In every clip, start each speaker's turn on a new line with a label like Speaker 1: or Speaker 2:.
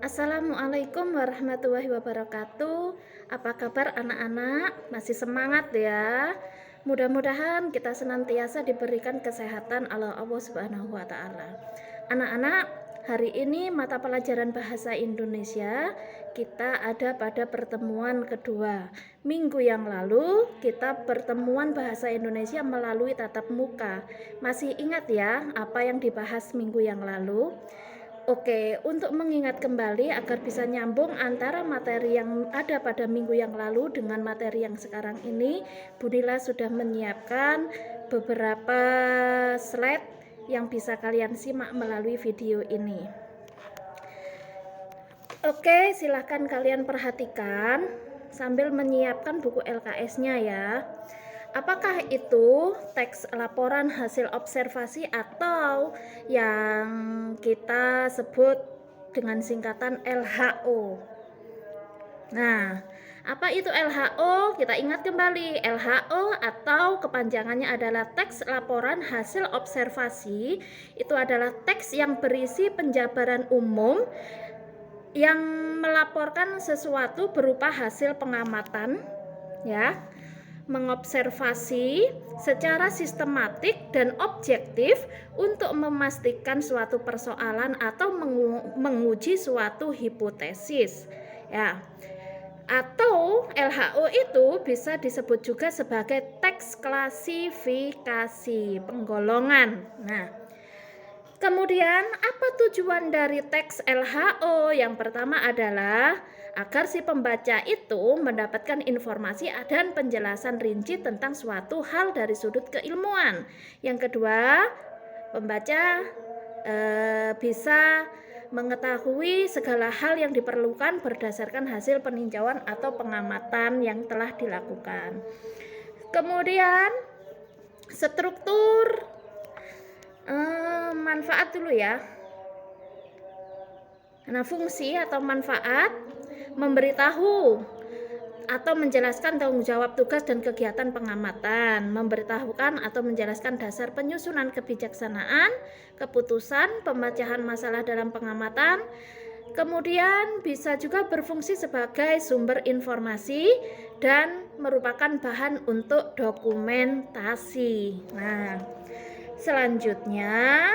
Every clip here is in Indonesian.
Speaker 1: Assalamualaikum warahmatullahi wabarakatuh. Apa kabar anak-anak? Masih semangat ya? Mudah-mudahan kita senantiasa diberikan kesehatan oleh Allah Subhanahu wa taala. Anak-anak, hari ini mata pelajaran bahasa Indonesia kita ada pada pertemuan kedua. Minggu yang lalu kita pertemuan bahasa Indonesia melalui tatap muka. Masih ingat ya apa yang dibahas minggu yang lalu? Oke, untuk mengingat kembali agar bisa nyambung antara materi yang ada pada minggu yang lalu dengan materi yang sekarang ini, Bunila sudah menyiapkan beberapa slide yang bisa kalian simak melalui video ini. Oke, silahkan kalian perhatikan sambil menyiapkan buku LKS-nya ya. Apakah itu teks laporan hasil observasi atau yang kita sebut dengan singkatan LHO? Nah, apa itu LHO? Kita ingat kembali, LHO atau kepanjangannya adalah teks laporan hasil observasi. Itu adalah teks yang berisi penjabaran umum yang melaporkan sesuatu berupa hasil pengamatan, ya, mengobservasi secara sistematik dan objektif untuk memastikan suatu persoalan atau menguji suatu hipotesis, ya. Atau LHO itu bisa disebut juga sebagai teks klasifikasi penggolongan. Nah, kemudian apa tujuan dari teks LHO? Yang pertama adalah agar si pembaca itu mendapatkan informasi dan penjelasan rinci tentang suatu hal dari sudut keilmuan. Yang kedua, pembaca bisa mengetahui segala hal yang diperlukan berdasarkan hasil peninjauan atau pengamatan yang telah dilakukan. Kemudian struktur manfaat dulu ya. Nah, fungsi atau manfaat memberitahu atau menjelaskan tanggung jawab tugas dan kegiatan pengamatan, memberitahukan atau menjelaskan dasar penyusunan kebijaksanaan, keputusan, pemecahan masalah dalam pengamatan. Kemudian bisa juga berfungsi sebagai sumber informasi dan merupakan bahan untuk dokumentasi. Nah, selanjutnya,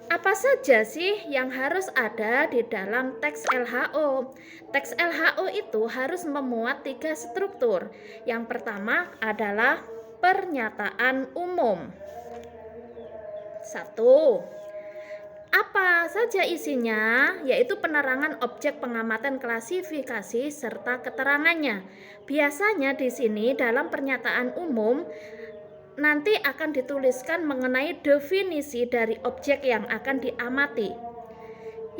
Speaker 1: apa saja sih yang harus ada di dalam teks LHO? Teks LHO itu harus memuat 3 struktur. Yang pertama adalah pernyataan umum. 1. Apa saja isinya? Yaitu penerangan objek pengamatan klasifikasi serta keterangannya. Biasanya di sini dalam pernyataan umum nanti akan dituliskan mengenai definisi dari objek yang akan diamati.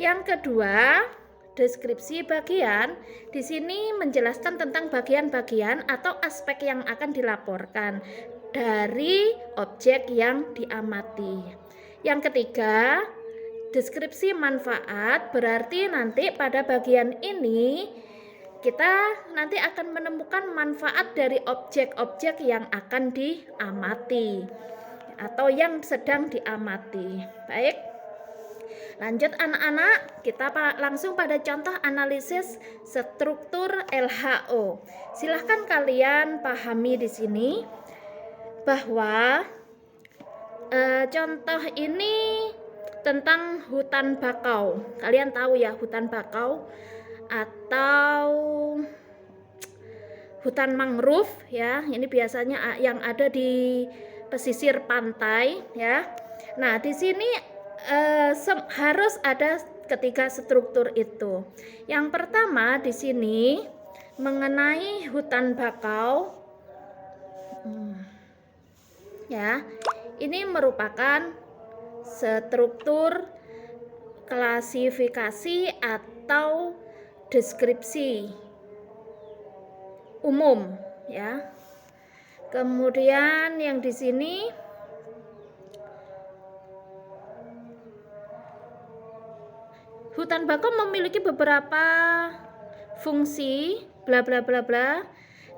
Speaker 1: Yang kedua, deskripsi bagian. Di sini menjelaskan tentang bagian-bagian atau aspek yang akan dilaporkan dari objek yang diamati. Yang ketiga, deskripsi manfaat, berarti nanti pada bagian ini kita nanti akan menemukan manfaat dari objek-objek yang akan diamati atau yang sedang diamati. Baik, lanjut anak-anak, kita langsung pada contoh analisis struktur LHO. Silahkan kalian pahami di sini bahwa contoh ini tentang hutan bakau. Kalian tahu ya hutan bakau atau hutan mangrove ya, ini biasanya yang ada di pesisir pantai ya. Nah, di sini harus ada ketiga struktur itu. Yang pertama di sini mengenai hutan bakau ya, ini merupakan struktur klasifikasi atau deskripsi umum ya. Kemudian yang di sini hutan bakau memiliki beberapa fungsi bla bla bla bla.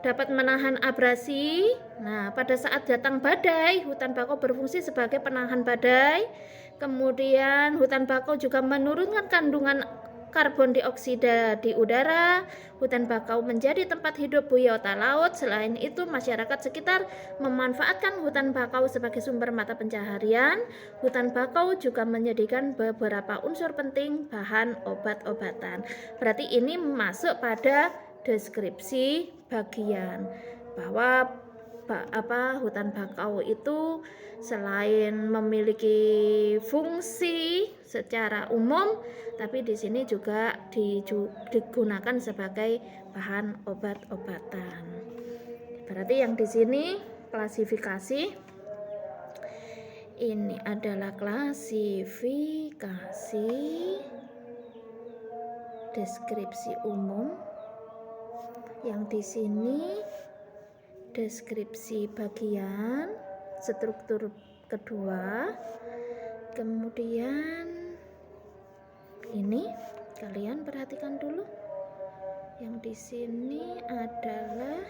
Speaker 1: Dapat menahan abrasi. Nah, pada saat datang badai, hutan bakau berfungsi sebagai penahan badai. Kemudian hutan bakau juga menurunkan kandungan karbon dioksida di udara. Hutan bakau menjadi tempat hidup biota laut. Selain itu, masyarakat sekitar memanfaatkan hutan bakau sebagai sumber mata pencaharian. Hutan bakau juga menyediakan beberapa unsur penting bahan obat-obatan. Berarti ini masuk pada deskripsi bagian bahwa hutan bakau itu selain memiliki fungsi secara umum, tapi di sini juga digunakan sebagai bahan obat-obatan. Berarti yang di sini klasifikasi ini adalah klasifikasi deskripsi umum. Yang di sini deskripsi bagian struktur kedua. Kemudian ini kalian perhatikan dulu. Yang di sini adalah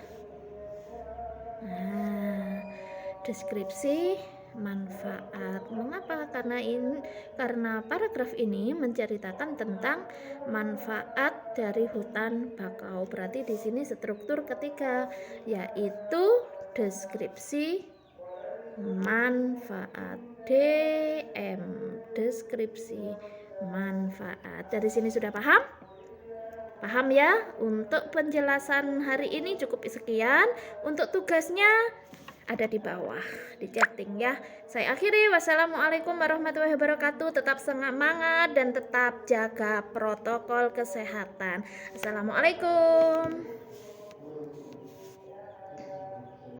Speaker 1: deskripsi manfaat. Mengapa? Karena paragraf ini menceritakan tentang manfaat dari hutan bakau. Berarti di sini struktur ketiga, yaitu deskripsi manfaat. DM, deskripsi manfaat. Dari sini sudah paham? Paham ya? Untuk penjelasan hari ini cukup sekian. Untuk tugasnya ada di bawah, di chatting ya. Saya akhiri. Wassalamualaikum warahmatullahi wabarakatuh. Tetap semangat dan tetap jaga protokol kesehatan. Assalamualaikum.